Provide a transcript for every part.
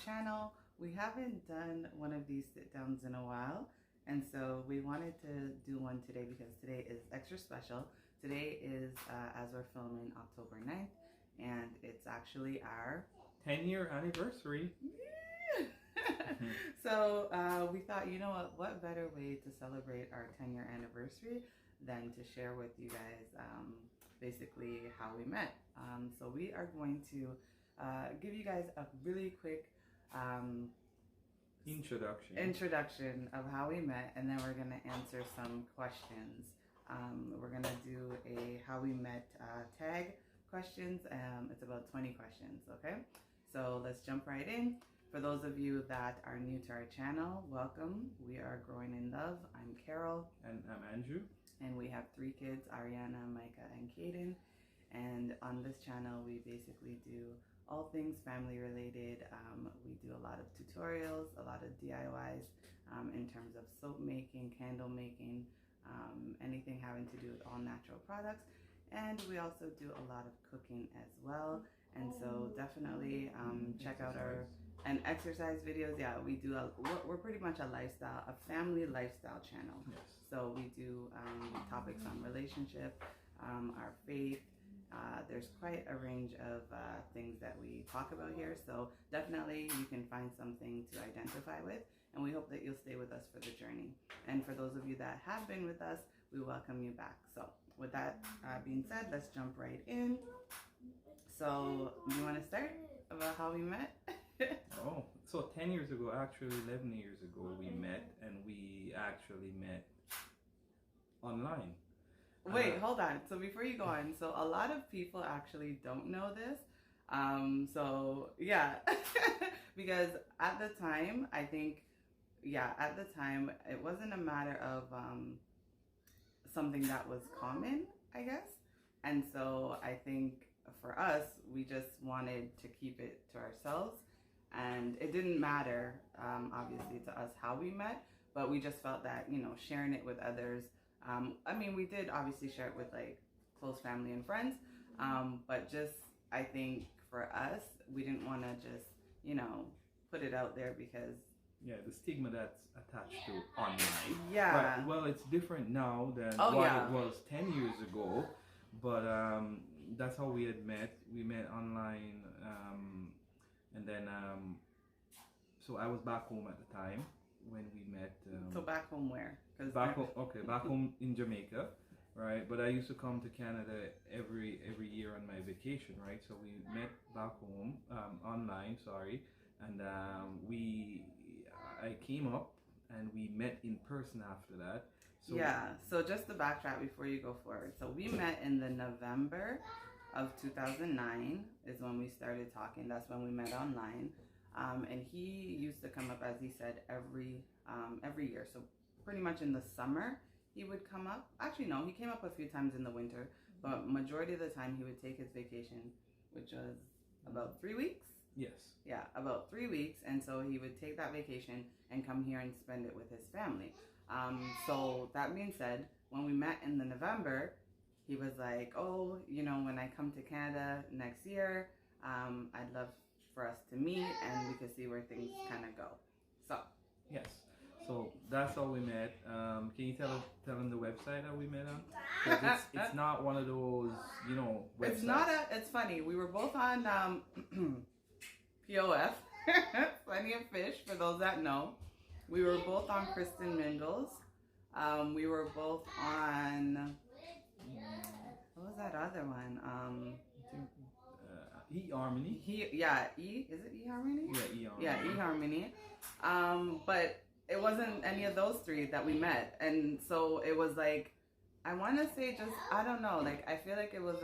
channel. We haven't done one of these sit downs in a while, and so we wanted to do one today because today is extra special. Today is, as we're filming, October 9th, and it's actually our 10-year anniversary. So we thought, you know what better way to celebrate our 10-year anniversary than to share with you guys basically how we met. So we are going to give you guys a really quick introduction of how we met, and then we're going to answer some questions. We're going to do a how we met tag questions. It's about 20 questions, okay? So let's jump right in. For those of you that are new to our channel, welcome. We are Growing in Love. I'm Carol. And I'm Andrew. And we have 3 kids, Ariana, Micah, and Kaden. And on this channel, we basically do all things family related. We do a lot of tutorials, a lot of DIYs in terms of soap making, candle making, anything having to do with all natural products. And we also do a lot of cooking as well. And so definitely check out our exercise videos. Yeah, we do we're pretty much a family lifestyle channel. Yes. So we do topics on relationship, our faith. There's quite a range of things that we talk about here. So definitely you can find something to identify with, and we hope that you'll stay with us for the journey. And for those of you that have been with us, we welcome you back. So with that being said, let's jump right in. So you want to start about how we met? Oh, so 10 years ago, actually 11 years ago, we met, and we actually met online. Wait, hold on. So before you go on, so a lot of people actually don't know this. So yeah, because at the time, I think, at the time, it wasn't a matter of something that was common, I guess. And so I think for us, we just wanted to keep it to ourselves. And it didn't matter, obviously, to us how we met, but we just felt that, sharing it with others. I mean, we did obviously share it with like close family and friends, but just, I think for us, we didn't want to just, put it out there because... Yeah, the stigma that's attached to online. Yeah. Right. Well, it's different now than what it was 10 years ago, but that's how we had met. We met online, and then, so I was back home at the time when we met. So back home where? Back home in Jamaica, right? But I used to come to Canada every year on my vacation, right? So we met back home, online, sorry, and I came up and we met in person after that. So yeah, so just to backtrack before you go forward. So we met in the November of 2009 is when we started talking. That's when we met online. And he used to come up, as he said, every year. So pretty much in the summer, he would come up. Actually, no, he came up a few times in the winter, but majority of the time he would take his vacation, which was about 3 weeks. Yes. Yeah, about 3 weeks. And so he would take that vacation and come here and spend it with his family. So that being said, when we met in the November, he was like, oh, when I come to Canada next year, I'd love for us to meet and we could see where things kind of go. So yes, so that's how we met. Can you tell them the website that we met on? 'Cause it's not one of those, websites. It's funny. We were both on POF, Plenty of Fish, for those that know. We were both on Kristen Mingles. We were both on, what was that other one? eHarmony. Is it eHarmony? Yeah, eHarmony. Yeah, eHarmony. But it wasn't any of those 3 that we met. And so it was like, I want to say just, I don't know, like, I feel like it was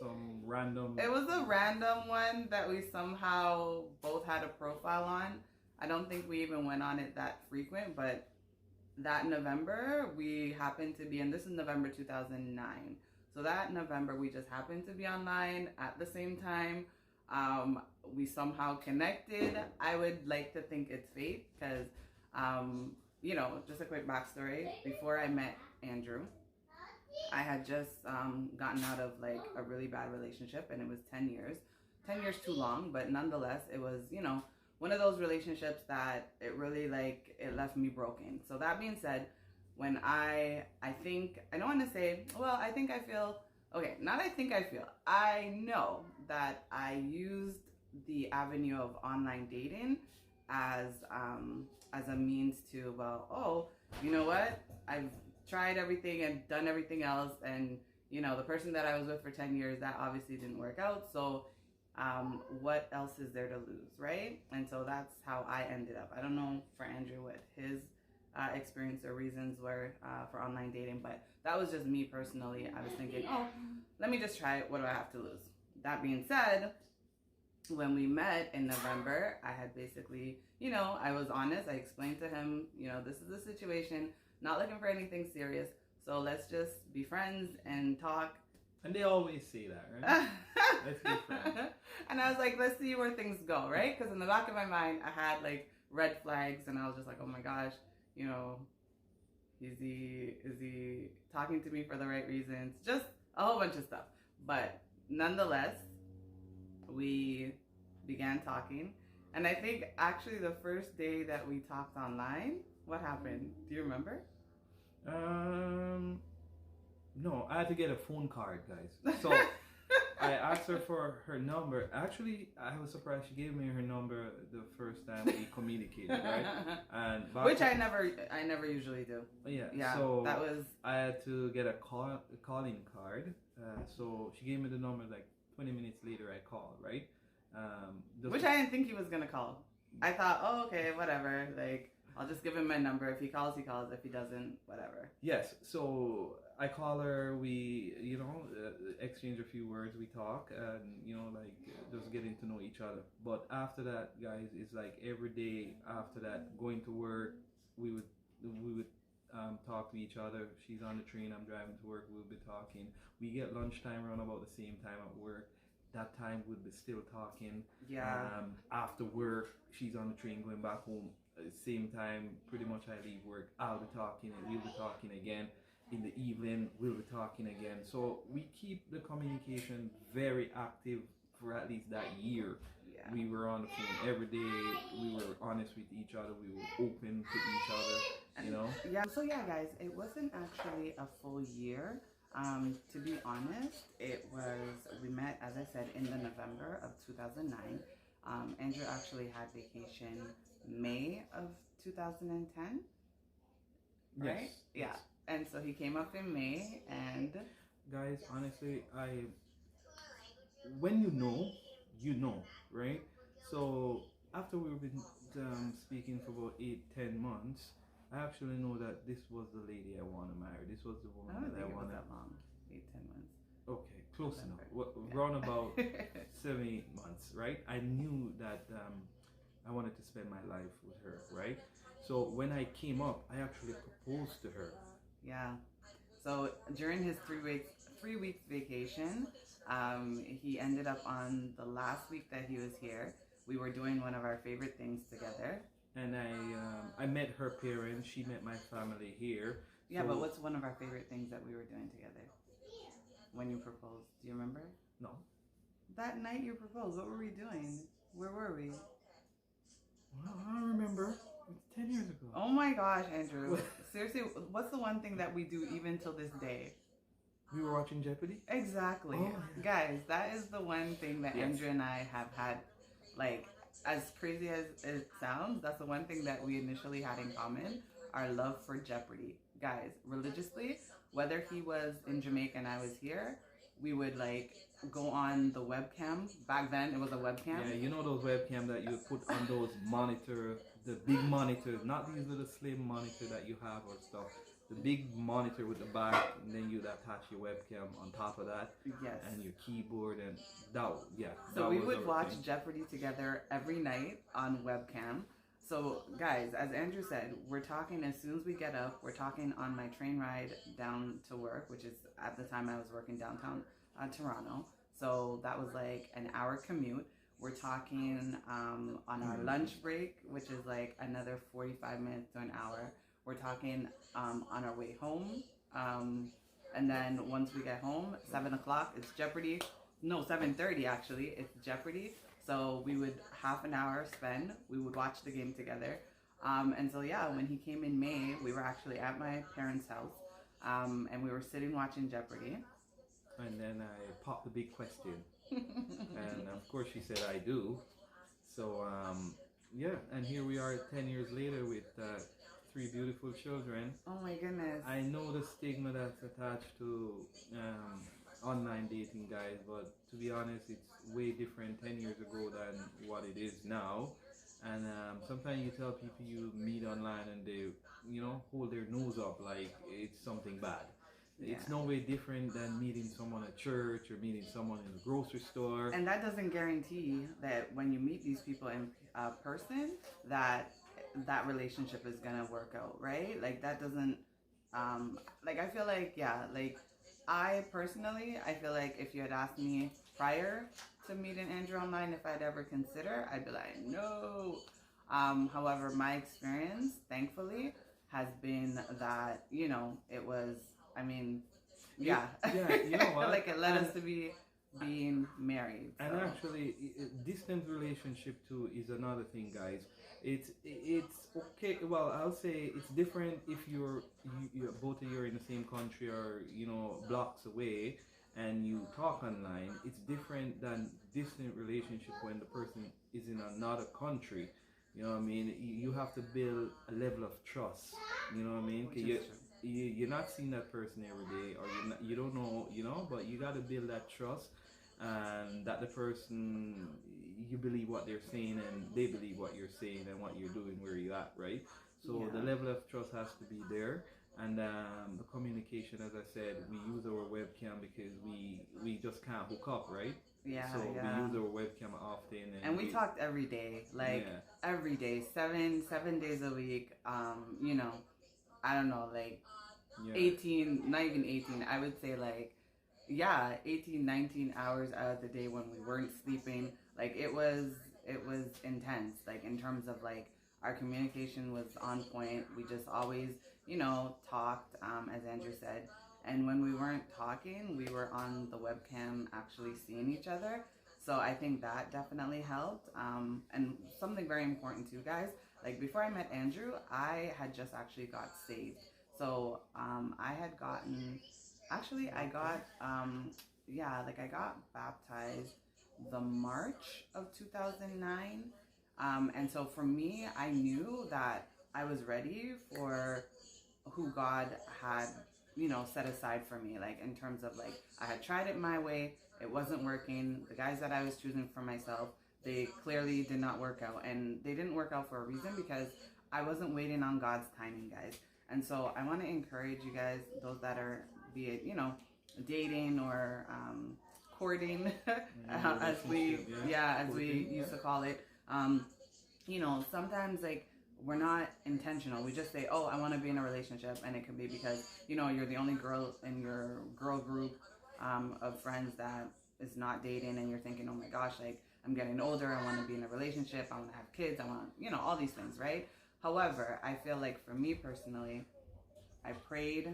some random... It was a random one that we somehow both had a profile on. I don't think we even went on it that frequent, but that November, we happened to be, and this is November 2009. So that November, we just happened to be online at the same time. We somehow connected. I would like to think it's fate because, just a quick backstory. Before I met Andrew, I had just gotten out of like a really bad relationship, and it was 10 years. 10 years too long, but nonetheless, it was, one of those relationships that it really like, it left me broken. So that being said, when I don't want to say, well, I know that I used the avenue of online dating as a means to, well, oh, you know what? I've tried everything and done everything else, and the person that I was with for 10 years, that obviously didn't work out. So what else is there to lose, right? And so that's how I ended up. I don't know for Andrew what his experience or reasons were for online dating, but that was just me personally. I was thinking, oh, let me just try it. What do I have to lose? That being said, when we met in November, I had basically, I was honest. I explained to him, this is the situation, not looking for anything serious. So let's just be friends and talk. And they always say that, right? Let's be friends. And I was like, let's see where things go, right? Because in the back of my mind, I had like red flags, and I was just like, oh my gosh, is he talking to me for the right reasons? Just a whole bunch of stuff. But nonetheless, we began talking. And I think actually the first day that we talked online, what happened? Do you remember? No, I had to get a phone card, guys. So I asked her for her number. Actually, I was surprised she gave me her number the first time we communicated, right? And which I never usually do. Yeah. So that was. I had to get a calling card. So she gave me the number. Like 20 minutes later, I called, right? Which I didn't think he was gonna call. I thought, oh, okay, whatever. Like, I'll just give him my number. If he calls, he calls. If he doesn't, whatever. Yes. So I call her. We, exchange a few words. We talk, and just getting to know each other. But after that, guys, it's like every day after that, going to work, we would talk to each other. She's on the train. I'm driving to work. We'll be talking. We get lunchtime around about the same time at work. That time we'll be still talking. Yeah. After work, she's on the train going back home. Same time, pretty much I leave work, I'll be talking and we'll be talking again. In the evening, we'll be talking again. So we keep the communication very active for at least that year. Yeah. We were on the phone every day. We were honest with each other. We were open to each other, Yeah. So yeah, guys, it wasn't actually a full year. To be honest, we met, as I said, in the November of 2009. Andrew actually had vacation May of 2010, right? Yes. Yeah. And so he came up in May, and guys, honestly, when you know, right? So after we've been speaking for about 8-10 months, I actually know that this was the lady I want to marry. This was the woman that I want to. That long, 8-10 months. Okay, close enough. Around about 7-8 months, right? I knew that I wanted to spend my life with her, right? So when I came up, I actually proposed to her. Yeah. So during his 3 weeks vacation, he ended up on the last week that he was here. We were doing one of our favorite things together. And I met her parents. She met my family here. Yeah, so, but what's one of our favorite things that we were doing together? When you proposed, do you remember? No. That night you proposed, what were we doing? Where were we? Well, I don't remember. It's 10 years ago. Oh my gosh, Andrew. Seriously, what's the one thing that we do even till this day? We were watching Jeopardy? Exactly. Oh, yeah. Guys, that is the one thing that Andrew and I have had, like, as crazy as it sounds, that's the one thing that we initially had in common, our love for Jeopardy. Guys, religiously, whether he was in Jamaica and I was here, we would like go on the webcam. Back then it was a webcam. Yeah, you know those webcams that you put on those monitors, the big monitors, not these little slim monitor that you have or stuff. The big monitor with the back, and then you'd attach your webcam on top of that. Yes. And your keyboard, and that, yeah. So we would watch Jeopardy together every night on webcam. So guys, as Andrew said, we're talking as soon as we get up. We're talking on my train ride down to work, which is at the time I was working downtown Toronto. So that was like an hour commute. We're talking on our lunch break, which is like another 45 minutes to an hour. We're talking on our way home. And then once we get home, 7 o'clock, it's Jeopardy. no, 7:30 actually. It's Jeopardy. So we would half an hour spend. We would watch the game together. And so yeah, when he came in May, we were actually at my parents' house, and we were sitting watching Jeopardy. And then I popped the big question, and of course she said I do. So yeah, and here we are 10 years later with 3 beautiful children. Oh my goodness. I know the stigma that's attached to online dating, guys, but to be honest, it's way different 10 years ago than what it is now. And sometimes you tell people you meet online and they, hold their nose up like it's something bad. Yeah. It's no way different than meeting someone at church or meeting someone in the grocery store. And that doesn't guarantee that when you meet these people in person, that relationship is gonna work out, right? Like that doesn't, like I feel like, yeah, like I personally, I feel like if you had asked me prior to meeting Andrew online if I'd ever consider, I'd be like, no. However, my experience, thankfully, has been that, it was, I mean, yeah. Yeah, you know what? Like it led us to be being married. So. And actually, distant relationship too is another thing, guys. It's okay. Well, I'll say it's different if you're both of you are in the same country or blocks away, and you talk online. It's different than distant relationship when the person is in another country. You know what I mean? You have to build a level of trust. You know what I mean? You're not seeing that person every day, or you don't know, but you got to build that trust, and that the person, you believe what they're saying and they believe what you're saying and what you're doing where you're at, right? So the level of trust has to be there, and the communication, as I said, we use our webcam because we just can't hook up, right? Yeah. So we use our webcam often, and we talked every day, like every day, seven days a week. I don't know, like 18, not even 18, I would say like, 18, 19 hours out of the day when we weren't sleeping. Like it was intense, like in terms of like our communication was on point. We just always, talked, as Andrew said. And when we weren't talking, we were on the webcam actually seeing each other. So I think that definitely helped. And something very important too, guys, like before I met Andrew, I had just actually got saved. So I got baptized the March of 2009. And so for me, I knew that I was ready for who God had, set aside for me. Like in terms of like, I had tried it my way. It wasn't working. The guys that I was choosing for myself, they clearly did not work out. And they didn't work out for a reason, because I wasn't waiting on God's timing, guys. And so I want to encourage you guys, those that are, be it, dating or courting, as we used to call it. Sometimes like we're not intentional. We just say, oh, I want to be in a relationship. And it could be because, you're the only girl in your girl group of friends that is not dating, and you're thinking, oh my gosh, like I'm getting older, I want to be in a relationship, I want to have kids, I want, all these things, right? However, I feel like for me personally, I prayed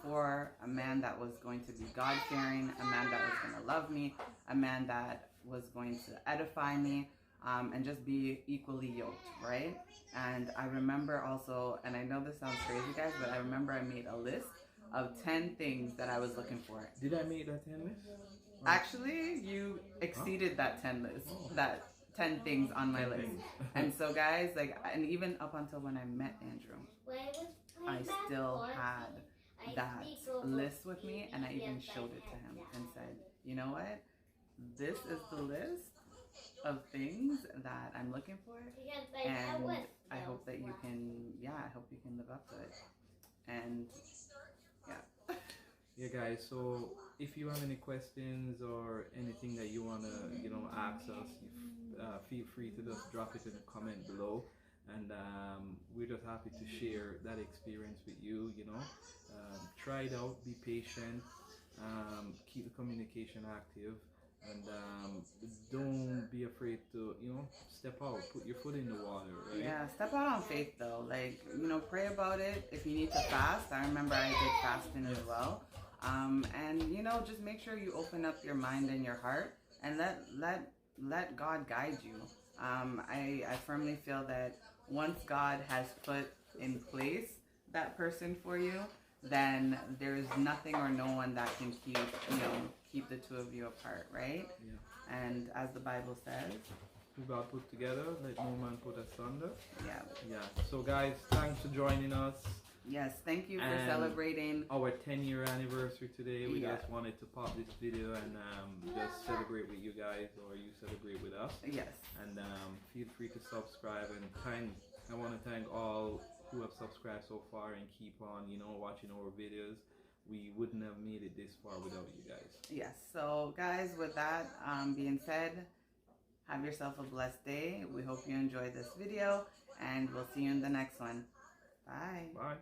for a man that was going to be God-fearing, a man that was going to love me, a man that was going to edify me, and just be equally yoked, right? And I remember also, and I know this sounds crazy, guys, but I remember I made a list of 10 things that I was looking for. Did I make that 10 list? Actually, you exceeded that 10 list, that 10 things on my list. And so, guys, like, and even up until when I met Andrew, I still had that list with me, and I even showed it to him and said, you know what? This is the list of things that I'm looking for, and I hope that you can, I hope you can live up to it. And yeah, guys, so if you have any questions or anything that you want to, ask us, feel free to just drop it in the comment below. And we're just happy to share that experience with you, try it out, be patient, keep the communication active, and don't be afraid to, step out, put your foot in the water, right? Yeah, step out on faith though, like, pray about it. If you need to fast, I remember I did fasting as well. And you know, just make sure you open up your mind and your heart, and let God guide you. I firmly feel that once God has put in place that person for you, then there's nothing or no one that can keep the two of you apart, right? Yeah. And as the Bible says, who God put together, let no man put asunder. Yeah. Yeah. So guys, thanks for joining us. Yes, thank you for celebrating our 10-year anniversary today. We Yeah. just wanted to pop this video and just celebrate with you guys, or you celebrate with us. Yes. And feel free to subscribe, and I want to thank all who have subscribed so far and keep on, watching our videos. We wouldn't have made it this far without you guys. Yes. So guys, with that being said, have yourself a blessed day. We hope you enjoyed this video, and we'll see you in the next one. Bye. Bye.